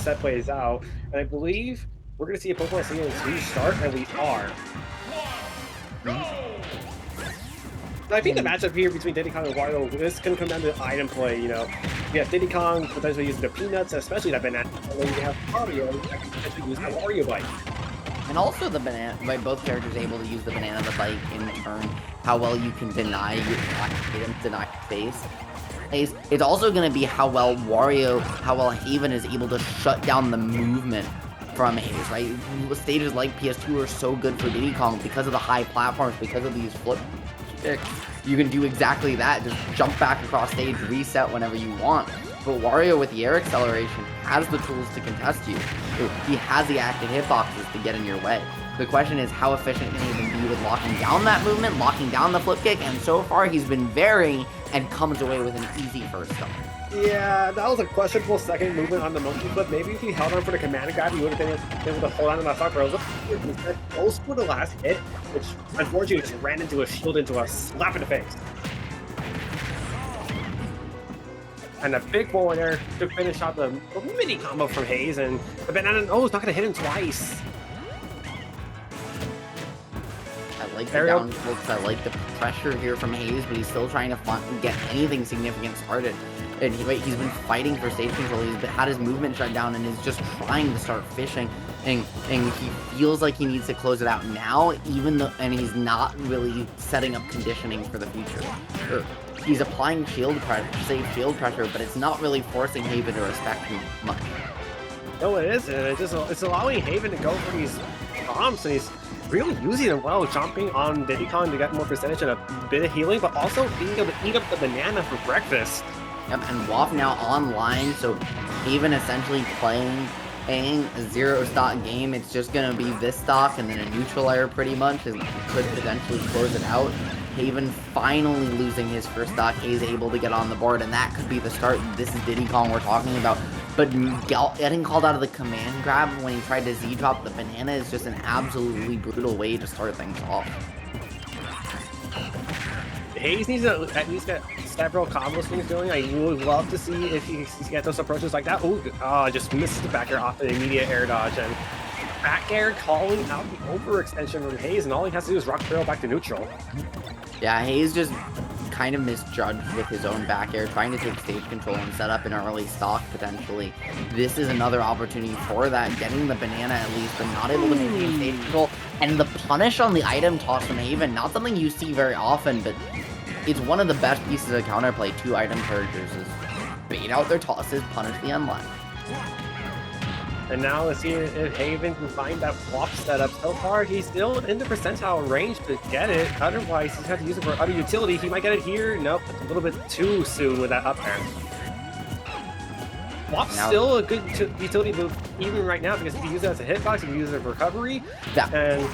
set plays out. And I believe we're going to see a Pokemon Stadium 2 start, and we are. I think the And matchup here between Diddy Kong and Wario is going to come down to item play. You know, you have Diddy Kong potentially using the peanuts, especially that banana, and then you have Wario that can potentially use the Wario bite. And also the banana, by both characters able to use the banana, the bike in turn, how well you can deny space. It's also going to be how well how well Haven is able to shut down the movement from Haze, right? Stages like PS2 are so good for Diddy Kong because of the high platforms, because of these flip kicks. You can do exactly that, just jump back across stage, reset whenever you want. But Wario with the air acceleration has the tools to contest you. He has the active hitboxes to get in your way. The question is, how efficient can he even be with locking down that movement, locking down the flip kick, and so far he's been very, and comes away with an easy first stop. Yeah, that was a questionable second movement on the monkey flip. Maybe if he held on for the command grab, he would have been able to hold on to that stock, but I was looking close for the last hit, which unfortunately just ran into a shield, into a slap in the face. And a big forward air to finish out the mini combo from Haze, and the banana, it's not going to hit him twice. I like the down tilts, I like the pressure here from Haze, but he's still trying to get anything significant started. And he's been fighting for stage control, he's had his movement shut down, and is just trying to start fishing. And he feels like he needs to close it out now, and he's not really setting up conditioning for the future. He's applying shield pressure, safe shield pressure, but it's not really forcing Haven to respect him much. No, it isn't. It's allowing Haven to go for these bombs, and he's really using them well, jumping on Diddy Kong to get more percentage and a bit of healing, but also being able to eat up the banana for breakfast. Yep, and WAF now online, so Haven essentially playing a zero stock game. It's just gonna be this stock and then a neutral air pretty much, and could potentially close it out. Haven finally losing his first stock. Haze able to get on the board, and that could be the start. This is Diddy Kong we're talking about. But getting called out of the command grab when he tried to Z-drop the banana is just an absolutely brutal way to start things off. Haze needs to at least get several combo swings going. I would love to see if he gets those approaches like that. Just misses the back air off the immediate air dodge, and back air calling out the overextension from Haze, and all he has to do is rock barrel back to neutral. Yeah, Haze just kind of misjudged with his own back air, trying to take stage control and set up an early stock potentially. This is another opportunity for that, getting the banana at least, but not able to maintain stage control. And the punish on the item toss from Haven, not something you see very often, but it's one of the best pieces of counterplay to item characters, is bait out their tosses, punish the unlock. And now let's see if Haven can find that flop setup. So far, he's still in the percentile range to get it. Otherwise, he's going to have to use it for other utility. He might get it here. Nope, it's a little bit too soon with that up air. Flop's still a good utility move even right now, because if you use it as a hitbox, you can use it for recovery. Yeah. And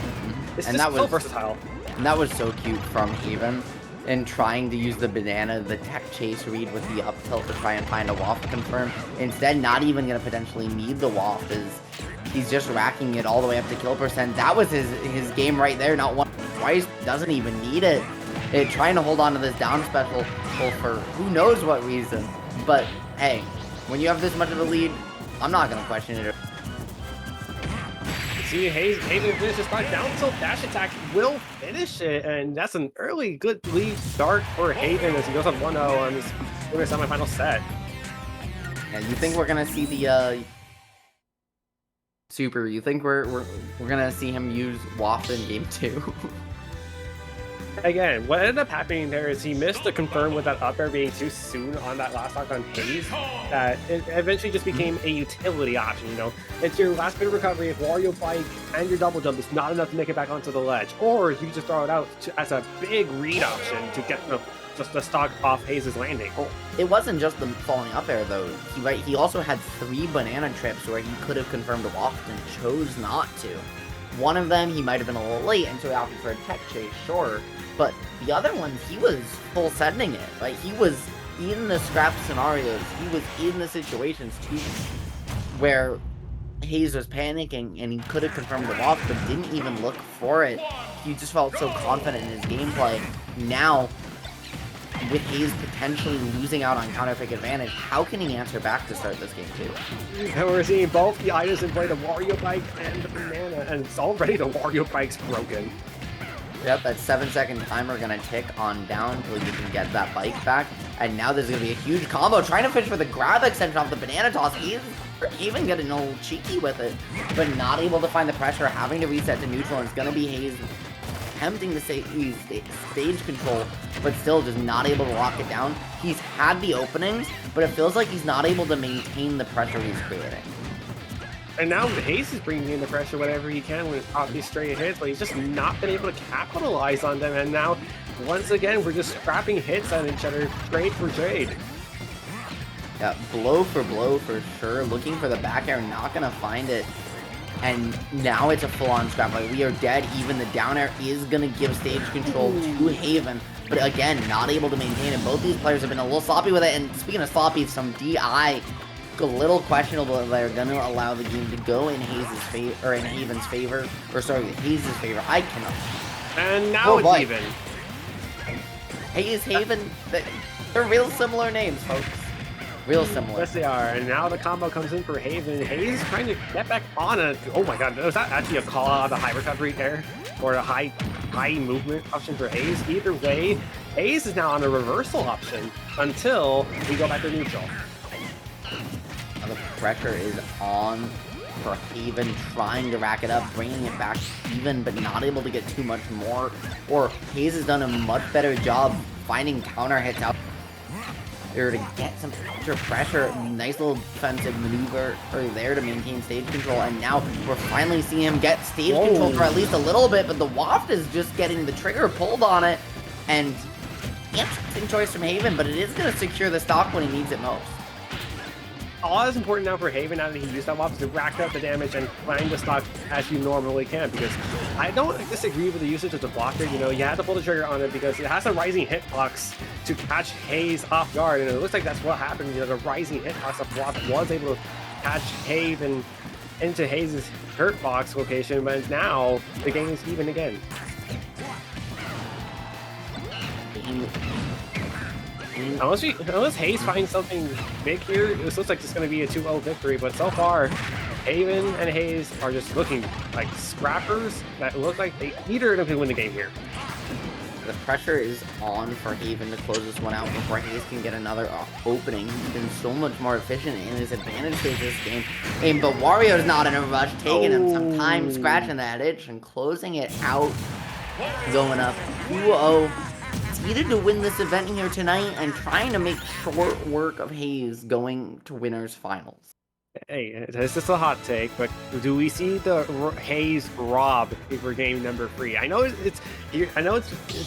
it's just so versatile. And that was so cute from Haven, and trying to use the banana, the tech chase read with the up tilt to try and find a waft confirm. Instead, not even going to potentially need the waft, is he's just racking it all the way up to kill percent. That was his game right there, not once, twice, doesn't even need it. Trying to hold on to this down special for who knows what reason. But hey, when you have this much of a lead, I'm not going to question it. See, Haven finishes by down tilt dash attack will finish it, and that's an early good lead start for Haven as he goes up 1-0 on this winner semifinal set. And you think we're gonna see the Super? You think we're gonna see him use WAF in game 2? Again, what ended up happening there is he missed the confirm with that up air being too soon on that last stock on Haze, that it eventually just became a utility option. You know, it's your last bit of recovery. If Wario bike and your double jump is not enough to make it back onto the ledge, or you can just throw it out as a big read option to get just the stock off Haze's landing. Well, it wasn't just the falling up air though. He also had 3 banana trips where he could have confirmed a waft and chose not to. One of them, he might have been a little late, and so he opted for a tech chase, sure. But the other ones, he was full sending it. Like, he was in the scrap scenarios. He was in the situations, too, where Haze was panicking, and he could have confirmed the waft, but didn't even look for it. He just felt so confident in his gameplay. Now, with Haze potentially losing out on counter pick advantage, how can he answer back to start this game too? And we're seeing both the items in play, the Wario bike and the banana, and it's already the Wario bike's broken. Yep, that 7-second timer gonna tick on down until you can get that bike back. And now there's gonna be a huge combo, trying to fish for the grab extension off the banana toss. He's even getting a little cheeky with it, but not able to find the pressure, having to reset to neutral, and it's gonna be Haze attempting to use stage control, but still just not able to lock it down. He's had the openings, but it feels like he's not able to maintain the pressure he's creating. And now Haze is bringing in the pressure whenever he can with off these straight hits, but he's just not been able to capitalize on them. And now, once again, we're just scrapping hits on each other, trade for trade. Yeah, blow for sure. Looking for the back air, not gonna find it. And now it's a full-on scrap. Like, we are dead. Even the down air is gonna give stage control to Haven. But again, not able to maintain it. Both these players have been a little sloppy with it. And speaking of sloppy, some DI, a little questionable that they're gonna allow the game to go in Haze's favor, or in Haven's favor, or sorry, Haze's favor. I cannot. And now it's even. Haze, Haven, they're real similar names, folks. Real similar. Yes, they are. And now the combo comes in for Haven. Haze is trying to get back on it. Oh my god, was that actually a call out of the high recovery there? Or a high movement option for Haze? Either way, Haze is now on a reversal option until we go back to neutral. Now the pressure is on for Haven, trying to rack it up, bringing it back even, but not able to get too much more. Or Haze has done a much better job finding counter hits out there to get some extra pressure. Nice little defensive maneuver there to maintain stage control, and now we're finally seeing him get stage control for at least a little bit, but the waft is just getting the trigger pulled on it, and interesting choice from Haven, but it is going to secure the stock when he needs it most. All that's important now for Haven, now that he used that waft, is to rack up the damage and find the stock as you normally can, because I don't disagree with the usage of the blocker. You know, you have to pull the trigger on it because it has a rising hitbox to catch Haze off guard, and it looks like that's what happened. You know, the rising hitbox of Waft was able to catch Haven into Haze's hurtbox location, but now the game is even again. Unless Haze finds something big here, this looks like it's going to be a 2-0 victory, but so far, Haven and Haze are just looking like scrappers that look like either of them can win the game here. The pressure is on for Haven to close this one out before Haze can get another opening. He's been so much more efficient in his advantage phase this game. But Wario's not in a rush, taking him some time, scratching that itch and closing it out, going up 2-0. Needed to win this event here tonight and trying to make short work of Haze going to winners finals. Hey, this is a hot take, but do we see the Haze rob for game number 3? I know it's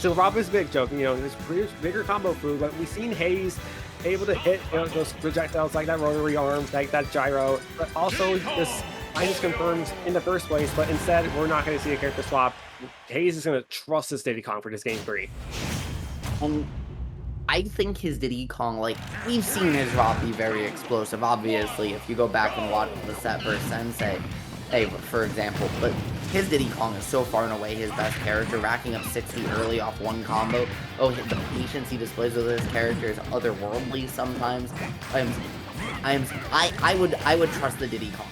a rob is big joke, you know, it's bigger combo food, but we've seen Haze able to hit, you know, those projectiles like that rotary arms, like that gyro, but also this minus confirms in the first place, but instead we're not going to see a character swap. Haze is going to trust his Diddy Kong for this game 3. I think his Diddy Kong, like, we've seen his Rob be very explosive, obviously, if you go back and watch the set versus Sensei, for example, but his Diddy Kong is so far and away his best character, racking up 60 early off one combo. Oh, the patience he displays with his character is otherworldly sometimes. I would trust the Diddy Kong,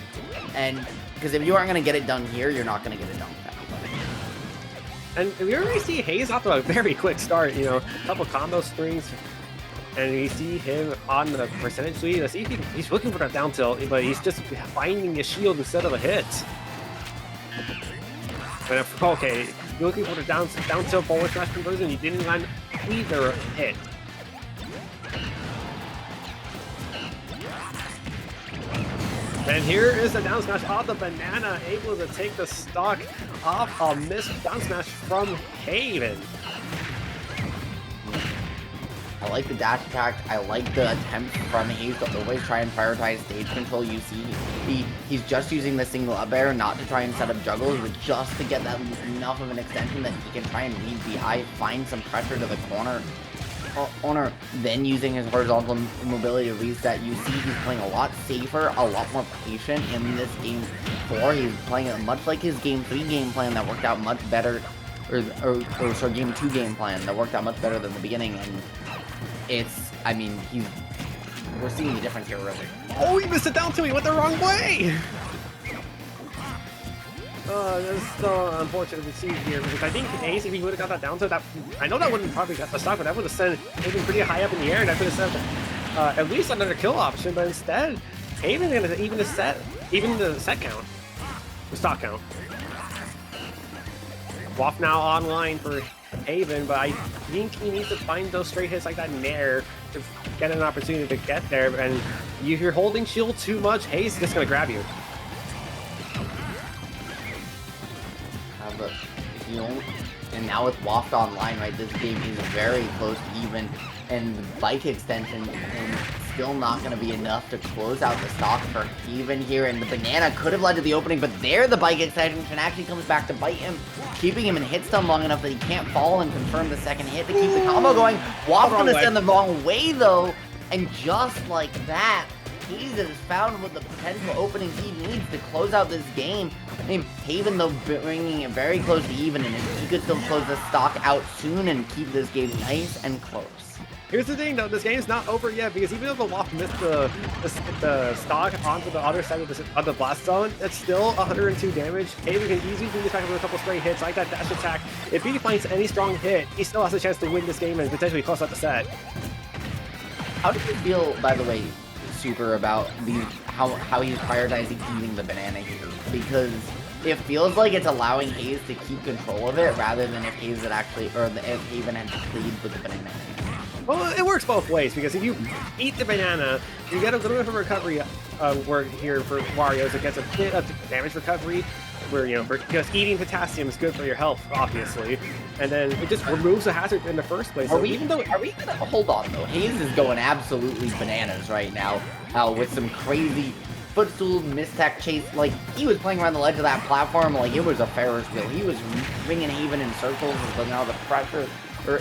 and because if you aren't going to get it done here, you're not going to get it done. And we already see Haze off to a very quick start, you know, a couple combo strings, and we see him on the percentage lead. Let's see if he's looking for that down tilt, but he's just finding a shield instead of a hit. But okay, you're looking for the down tilt forward smash conversion, he didn't land either hit. And here is the down smash off the banana, able to take the stock off a missed down smash from Haven. I like the dash attack. I like the attempt from Haze to always try and prioritize stage control. You see, he's just using the single up air, not to try and set up juggles, but just to get that enough of an extension that he can try and read BI, find some pressure to the corner, then using his horizontal mobility to reset. You see he's playing a lot safer, a lot more patient in this game 4. He's playing it much like his game 3 game plan that worked out much better, or sorry, game 2 game plan that worked out much better than the beginning, and I mean, we're seeing the difference here, really. Oh, he missed it down to me. He went the wrong way. That's so unfortunate to see here because I think Haze, if he would have got that down to that, I know that wouldn't probably got the stock, but that would have sent Haven pretty high up in the air, and that could have sent at least another kill option. But instead, Haven's gonna even the set count, the stock count. Waff now online for Haven, but I think he needs to find those straight hits like that Nair to get an opportunity to get there. And if you're holding shield too much, Haze is just gonna grab you. And now with Waft online, right, this game is very close to even, and the bike extension is still not going to be enough to close out the stock for Haven here, and the banana could have led to the opening, but there the bike extension actually comes back to bite him, keeping him in hit stun long enough that he can't fall and confirm the second hit to keep the combo going. Waft's going to send the wrong way, though, and just like that, Haze has found what the potential openings he needs to close out this game. I mean, Haven, though, bringing it very close to even, and he could still close the stock out soon and keep this game nice and close. Here's the thing, though. This game's not over yet, because even though the Waff missed the stock onto the other side of the blast zone, it's still 102 damage. Haven can easily bring this back with a couple straight hits, like that dash attack. If he finds any strong hit, he still has a chance to win this game and potentially close out the set. How do you feel, by the way, Super, about how he's prioritizing eating the banana here? Because it feels like it's allowing Haze to keep control of it rather than if Haze had actually, or if Haven had played with the banana. Well, it works both ways, because if you eat the banana, you get a little bit of a recovery work here for Wario, so it gets a bit of damage recovery, where, you know, because eating potassium is good for your health, obviously, and then it just removes the hazard in the first place. Are we gonna hold on though? Haze is going absolutely bananas right now, with some crazy footstool mistech chase. Like, he was playing around the ledge of that platform like it was a Ferris wheel. He was ringing Haven in circles, but now the pressure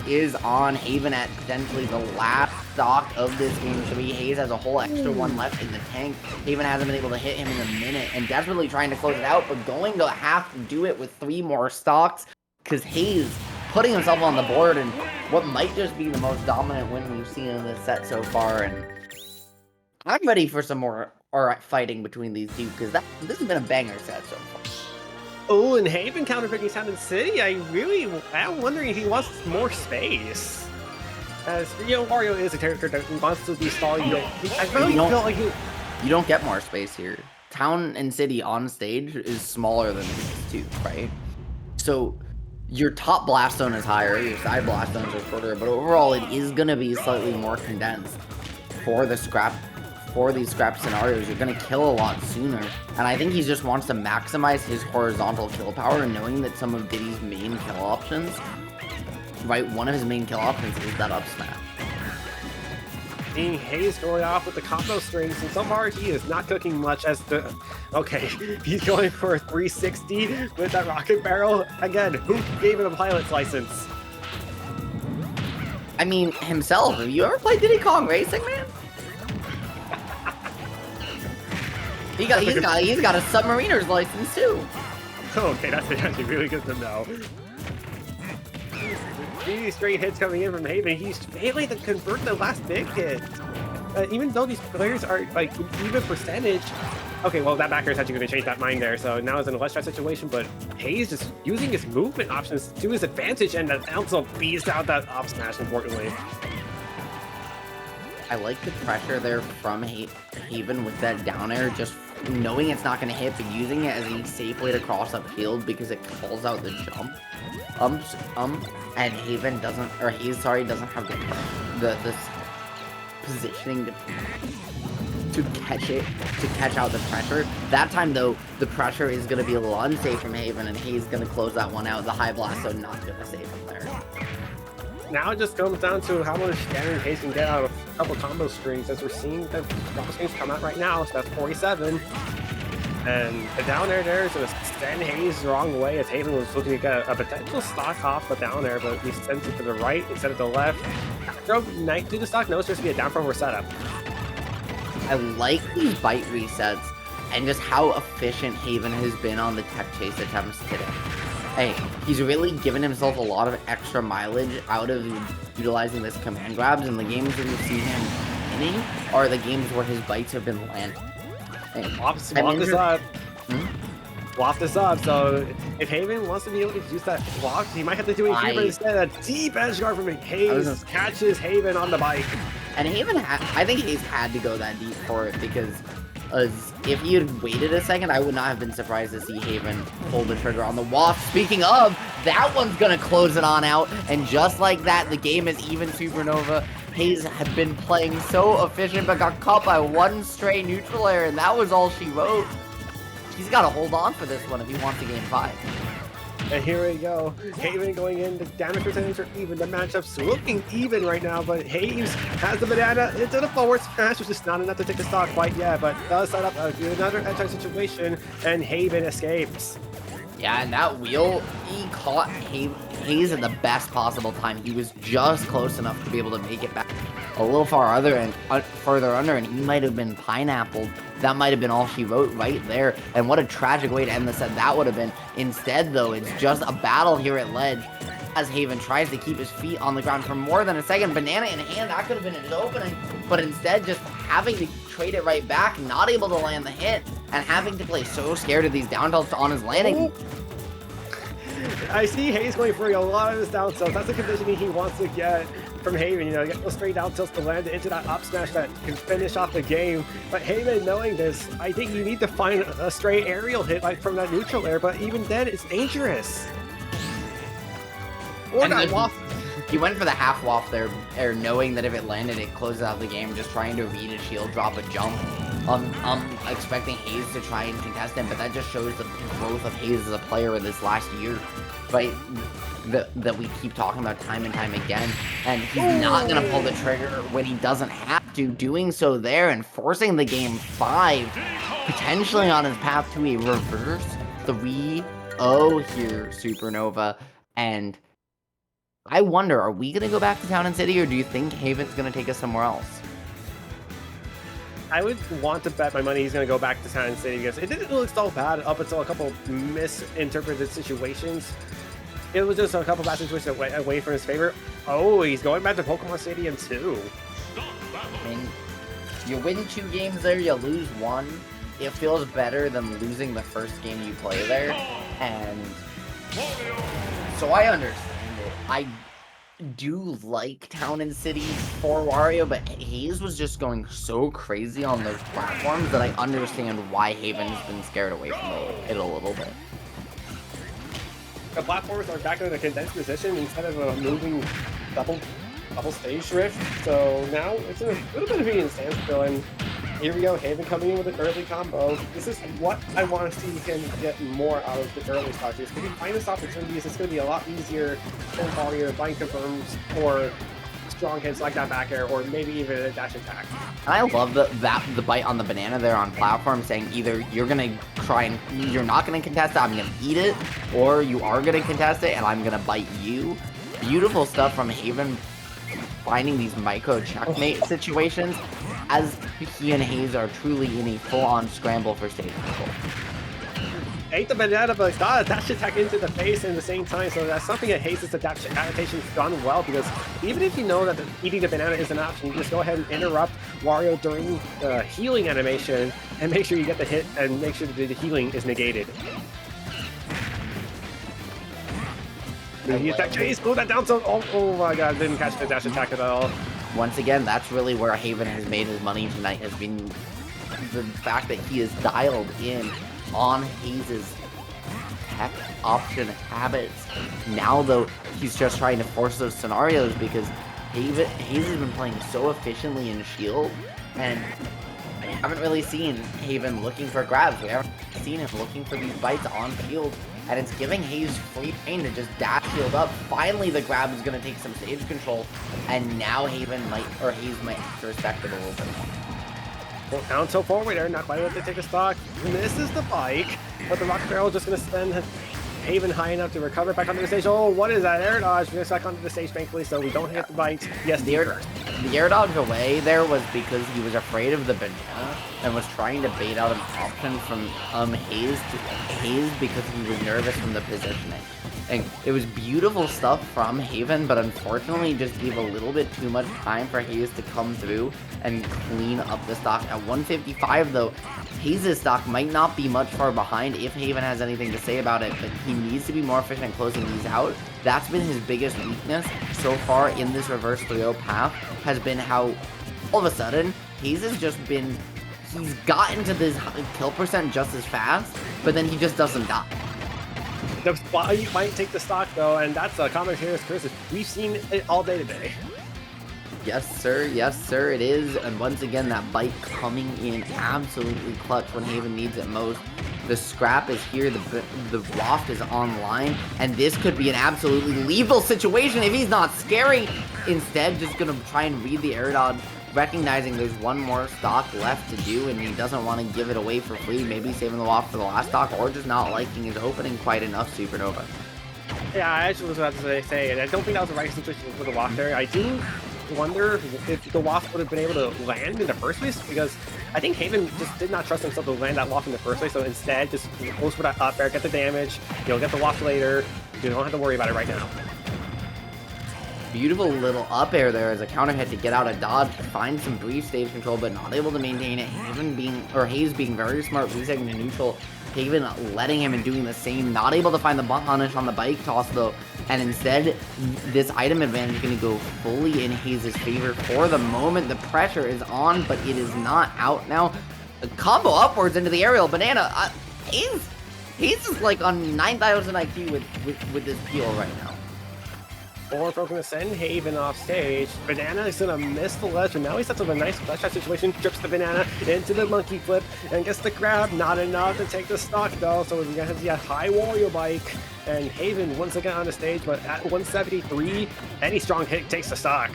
is on Haven at potentially the last stock of this game. So Haze has a whole extra one left in the tank. Haven hasn't been able to hit him in a minute and desperately trying to close it out, but going to have to do it with 3 more stocks, because Haze putting himself on the board and what might just be the most dominant win we've seen in this set so far. And I'm ready for some more fighting between these two, because this has been a banger set so far. Oh, and Haven counterpicking Sound and City. I'm wondering if he wants more space. As you know, Wario is a character that wants to be stalling. I really feel like you don't get more space here. Town and City on stage is smaller than these two, right? So your top blast zone is higher, your side blast zones are shorter, but overall it is gonna be slightly more condensed for these scrap scenarios. You're gonna kill a lot sooner, and I think he just wants to maximize his horizontal kill power, knowing that some of Diddy's main kill options, right, one of his main kill options is that up smash. Seeing Haze going off with the combo strings, and so far he is not cooking much as the... Okay, he's going for a 360 with that rocket barrel. Again, who gave him a pilot's license? I mean, himself. Have you ever played Diddy Kong Racing, man? He's got a submariner's license too. Okay, that's actually really good to know. These straight hits coming in from Haven, he's failing to convert the last big hit. Even though these players are like even percentage. Okay, well that backer is actually going to change that mind there, so now it's in a less stress situation. But Haze just using his movement options to his advantage, and also beats out that up smash. Importantly. I like the pressure there from Haven with that down air, just knowing it's not going to hit, but using it as a safe way to cross up field because it calls out the jump. And Haven doesn't, or Haze, sorry, doesn't have the positioning to catch out the pressure. That time though, the pressure is going to be a little unsafe from Haven, and Haze going to close that one out. The high blast, so not going to save him there. Now it just comes down to how much damage Haze can get out of a couple combo strings, as we're seeing the combo strings come out right now. So that's 47. And the down air there is going to send Haze the wrong way, as Haven was looking to get a potential stock off the down air, but he sends it to the right instead of the left. Throw knight to the stock, no, it's just to be a down forward setup. I like these bite resets and just how efficient Haven has been on the tech chase attempts today. Hey, he's really given himself a lot of extra mileage out of utilizing this command grabs, and the games that we've seen him winning are the games where his bites have been landing. Hey, Waft this up. Waft this up. So if Haven wants to be able to use that waft, he might have to do it here, but instead a deep edge guard from Haze catches Haven on the bike. And Haven, I think Haze had to go that deep for it, because if he had waited a second, I would not have been surprised to see Haven pull the trigger on the waft. Speaking of, that one's gonna close it on out, and just like that, the game is even. Supernova. Haze had been playing so efficient, but got caught by one stray neutral air, and that was all she wrote. He's got to hold on for this one if he wants to game 5. And here we go. Haven going in. The damage percentage are even. The matchup's looking even right now, but Haze has the banana into the forward smash, which is not enough to take the stock quite yet, but does set up another edge situation, and Haven escapes. Yeah, and that wheel, he caught Haze at the best possible time. He was just close enough to be able to make it back a little further under, and he might have been pineappled. That might have been all she wrote right there. And what a tragic way to end the set that would have been. Instead, though, it's just a battle here at ledge as Haven tries to keep his feet on the ground for more than a second. Banana in hand, that could have been his opening, but instead just having to trade it right back, not able to land the hit, and having to play so scared of these down tilts on his landing. I see Haze going for a lot of his down tilts. That's the conditioning he wants to get from Haven, you know, get those straight down tilts to land into that up smash that can finish off the game. But Haven, knowing this, I think you need to find a stray aerial hit like from that neutral air, but even then, it's dangerous. Or and that waft. He went for the half waft there, knowing that if it landed, it closes out the game, just trying to read a shield, drop a jump. I'm expecting Haze to try and contest him, but that just shows the growth of Haze as a player in this last year, right? That we keep talking about time and time again. And he's not going to pull the trigger when he doesn't have to. Doing so there and forcing the game 5, potentially on his path to a reverse 3-0 here, Supernova. And I wonder, are we going to go back to Town and City, or do you think Haven's going to take us somewhere else? I would want to bet my money he's going to go back to Town and City, because it didn't look so bad up until a couple misinterpreted situations. It was just a couple bad situations away from his favor. Oh, he's going back to Pokemon Stadium 2. I mean, you win 2 games there, you lose 1. It feels better than losing the first game you play there. And so I understand it. I do like Town and City for Wario, but Haze was just going so crazy on those platforms that I understand why Haven's been scared away from it a little bit. The platforms are back in a condensed position instead of a moving double stage drift. So now it's in a little bit of a standstill, and here we go, Haven coming in with an early combo. This is what I want to see him get more out of the early stages. If he finds this opportunities, it's going to be a lot easier for Wario bind confirms or strong hits like that back air, or maybe even a dash attack. I love the bite on the banana there on platform, saying either you're gonna try and you're not gonna contest it, I'm gonna eat it, or you are gonna contest it and I'm gonna bite you. Beautiful stuff from Haven, finding these micro checkmate situations as he and Haze are truly in a full-on scramble for stage control. Ate the banana, but got a dash attack into the face at the same time, so that's something that Haze's adaptation's done well, because even if you know that eating the banana is an option, you just go ahead and interrupt Wario during the healing animation and make sure you get the hit and make sure that the healing is negated. The attack chase, pull that down, so oh my god, didn't catch the dash attack at all. Once again, that's really where Haven has made his money tonight, has been the fact that he is dialed in on Haze's tech option habits. Now, though, he's just trying to force those scenarios because Haze has been playing so efficiently in Shield, and we haven't really seen Haven looking for grabs. We haven't seen him looking for these bites on field, and it's giving Haze free rein to just dash shield up. Finally, the grab is going to take some stage control, and now Haze might have to respect it a little bit more. Well, down so forward there, not quite able to take a stock. Misses the bike, but the rock barrel just going to send Haven high enough to recover back onto the stage. Oh, what is that? Air dodge. We're back onto the stage, thankfully, so we don't hit the bite. Yes, the air dodge. the air dodge away there was because he was afraid of the banana and was trying to bait out an option from Haze because he was nervous from the positioning. And it was beautiful stuff from Haven, but unfortunately just gave a little bit too much time for Haze to come through and clean up the stock. At 155 though, Haze's stock might not be much far behind if Haven has anything to say about it, but he needs to be more efficient in closing these out. That's been his biggest weakness so far in this reverse 3-0 path, has been how all of a sudden Haze has just been, he's gotten to this kill percent just as fast, but then he just doesn't die. The spot might take the stock though, and that's a commentator's curses. We've seen it all day today. Yes, sir, it is. And once again, that bite coming in absolutely clutch when Haven needs it most. The scrap is here, the waft is online, and this could be an absolutely lethal situation if he's not scary. Instead, just gonna try and read the air dodge, recognizing there's one more stock left to do, and he doesn't want to give it away for free, maybe saving the waft for the last stock, or just not liking his opening quite enough, Supernova. Yeah, I actually was about to say, and I don't think that was the right situation for the waft there. I do wonder if the waft would have been able to land in the first place, because I think Haven just did not trust himself to land that waft in the first place, so instead just goes for that up air, get the damage, you'll get the waft later, you don't have to worry about it right now. Beautiful little up air there as a counter hit to get out of dodge, find some brief stage control, but not able to maintain it. Haze being very smart, resetting to neutral. Haven letting him and doing the same, not able to find the punish on the bike toss though, and instead this item advantage is going to go fully in Haze's favor for the moment. The pressure is on, but it is not out now. A combo upwards into the aerial banana. Haze is like on 9,000 IQ with this peel right now. Or going to send Haven off stage. Banana is going to miss the ledge, and now he sets up a nice clutch shot situation, trips the banana into the monkey flip, and gets the grab. Not enough to take the stock, though, so we're going to have the high Wario bike. And Haven once again on the stage, but at 173, any strong hit takes the stock.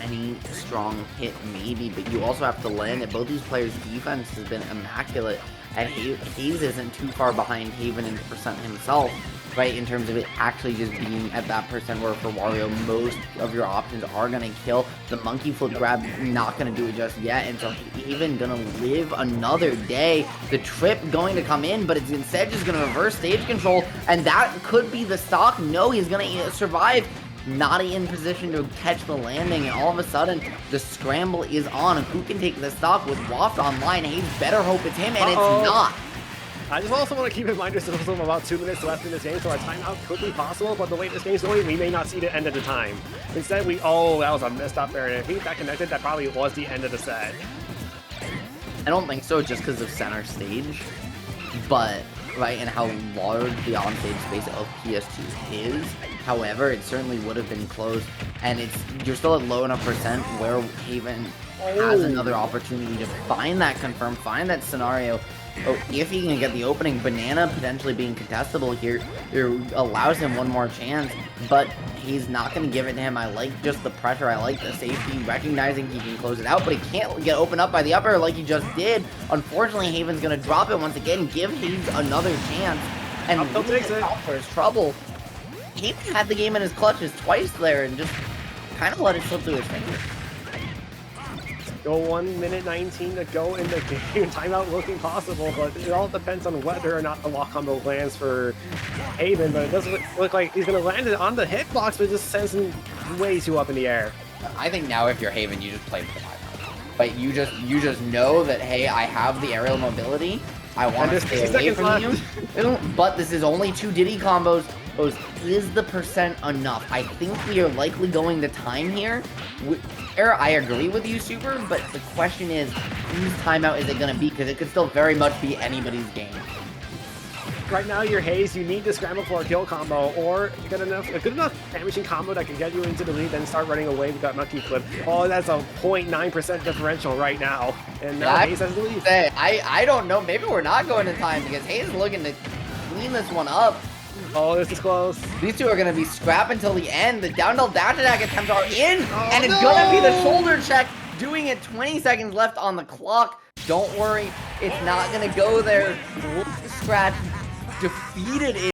Any strong hit, maybe, but you also have to land it. Both these players' defense has been immaculate, and Haze isn't too far behind Haven in percent himself, right, in terms of it actually just being at that percent where for Wario, most of your options are going to kill. The monkey flip grab, not going to do it just yet, and so Haven going to live another day. The trip going to come in, but it's instead just going to reverse stage control, and that could be the stock. No, he's going to survive. Not in position to catch the landing, and all of a sudden the scramble is on. Who can take the stock with waft online? Haze better hope it's him, and it's not. I just also want to keep in mind there's also about 2 minutes left in this game, so our timeout could be possible, but the way this game's going, we may not see the end of the time. Instead, that was a missed up there, and if he got connected, that probably was the end of the set. I don't think so, just because of center stage, but right, and how large the onstage space of PS2 is. However, it certainly would have been close, and you're still at low enough percent where Haven has another opportunity to find that confirm, find that scenario. Oh, if he can get the opening, banana potentially being contestable here, it allows him one more chance, but he's not going to give it to him. I like just the pressure. I like the safety, recognizing he can close it out, but he can't get opened up by the upper like he just did. Unfortunately, Haven's going to drop it once again, give Haze another chance, and for his trouble. Haven had the game in his clutches twice there and just kind of let it slip through his fingers. Go 1 minute 19 to go in the game. Timeout looking possible, but it all depends on whether or not the lock combo lands for Haven. But it doesn't look like he's going to land it on the hitbox, but it just sends him way too up in the air. I think now if you're Haven, you just play for the timeout. But you just know that, hey, I have the aerial mobility. I want to stay away from you. But this is only 2 Diddy combos. Is the percent enough? I think we are likely going to time here. I agree with you, Super, but the question is, whose timeout is it going to be? Because it could still very much be anybody's game. Right now, you're Haze. You need to scramble for a kill combo, or a good enough damaging combo that can get you into the lead, then start running away with that monkey flip. Oh, that's a 0.9% differential right now, and now Haze has the lead. I don't know. Maybe we're not going to time because Haze is looking to clean this one up. Oh, this is close. These two are going to be scrap until the end. The down tilt dash attack attempts are in, and it's going to be the shoulder check, doing it 20 seconds left on the clock. Don't worry, it's not going to go there. Scratch defeated it.